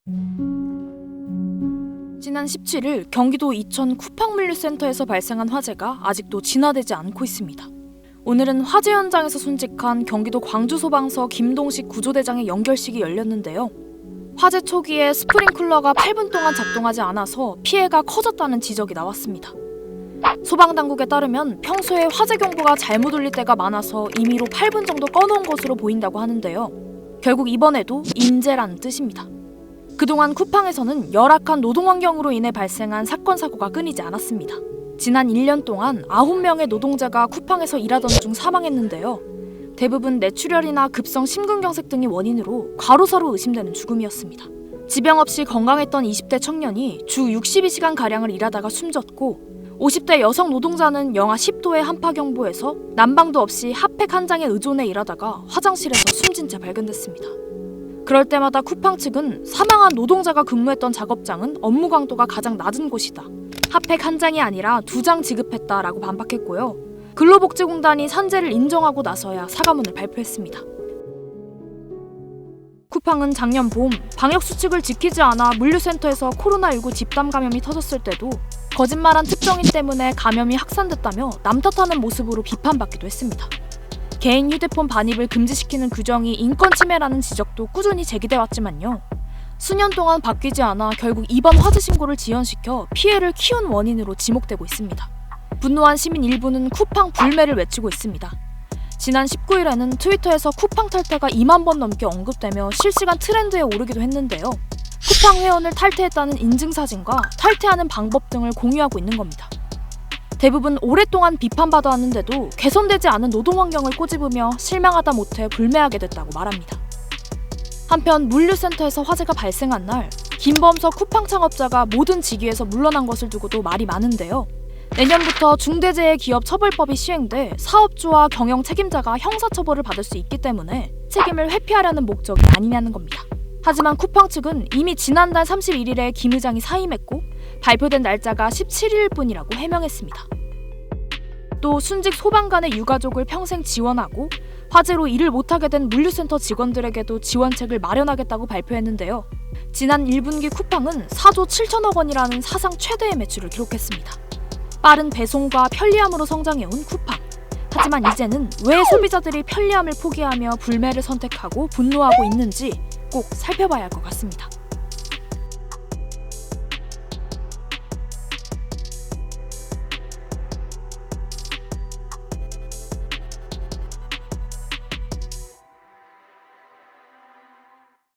지난 17일 경기도 이천 쿠팡물류센터에서 발생한 화재가 아직도 진화되지 않고 있습니다. 오늘은 화재 현장에서 순직한 경기도 광주소방서 김동식 구조대장의 연결식이 열렸는데요. 화재 초기에 스프링클러가 8분 동안 작동하지 않아서 피해가 커졌다는 지적이 나왔습니다. 소방당국에 따르면 평소에 화재 경보가 잘못 울릴 때가 많아서 임의로 8분 정도 꺼놓은 것으로 보인다고 하는데요. 결국 이번에도 인재라는 뜻입니다. 그동안 쿠팡에서는 열악한 노동환경으로 인해 발생한 사건 사고가 끊이지 않았습니다. 지난 1년 동안 9명의 노동자가 쿠팡에서 일하던 중 사망했는데요. 대부분 뇌출혈이나 급성 심근경색 등이 원인으로 과로사로 의심되는 죽음이었습니다. 지병 없이 건강했던 20대 청년이 주 62시간가량을 일하다가 숨졌고 50대 여성 노동자는 영하 10도의 한파 경보에서 난방도 없이 핫팩 한 장에 의존해 일하다가 화장실에서 숨진 채 발견됐습니다. 그럴 때마다 쿠팡 측은 사망한 노동자가 근무했던 작업장은 업무 강도가 가장 낮은 곳이다. 핫팩 한 장이 아니라 2장 지급했다라고 반박했고요. 근로복지공단이 산재를 인정하고 나서야 사과문을 발표했습니다. 쿠팡은 작년 봄 방역수칙을 지키지 않아 물류센터에서 코로나19 집단 감염이 터졌을 때도 거짓말한 특정인 때문에 감염이 확산됐다며 남 탓하는 모습으로 비판받기도 했습니다. 개인 휴대폰 반입을 금지시키는 규정이 인권 침해라는 지적도 꾸준히 제기돼 왔지만요. 수년 동안 바뀌지 않아 결국 이번 화재 신고를 지연시켜 피해를 키운 원인으로 지목되고 있습니다. 분노한 시민 일부는 쿠팡 불매를 외치고 있습니다. 지난 19일에는 트위터에서 쿠팡 탈퇴가 2만 번 넘게 언급되며 실시간 트렌드에 오르기도 했는데요. 쿠팡 회원을 탈퇴했다는 인증사진과 탈퇴하는 방법 등을 공유하고 있는 겁니다. 대부분 오랫동안 비판받아 왔는데도 개선되지 않은 노동환경을 꼬집으며 실망하다 못해 불매하게 됐다고 말합니다. 한편 물류센터에서 화재가 발생한 날 김범석 쿠팡 창업자가 모든 직위에서 물러난 것을 두고도 말이 많은데요. 내년부터 중대재해기업처벌법이 시행돼 사업주와 경영 책임자가 형사처벌을 받을 수 있기 때문에 책임을 회피하려는 목적이 아니냐는 겁니다. 하지만 쿠팡 측은 이미 지난달 31일에 김 의장이 사임했고 발표된 날짜가 17일 뿐이라고 해명했습니다. 또 순직 소방관의 유가족을 평생 지원하고 화재로 일을 못하게 된 물류센터 직원들에게도 지원책을 마련하겠다고 발표했는데요. 지난 1분기 쿠팡은 4조 7천억 원이라는 사상 최대의 매출을 기록했습니다. 빠른 배송과 편리함으로 성장해온 쿠팡. 하지만 이제는 왜 소비자들이 편리함을 포기하며 불매를 선택하고 분노하고 있는지 꼭 살펴봐야 할 것 같습니다.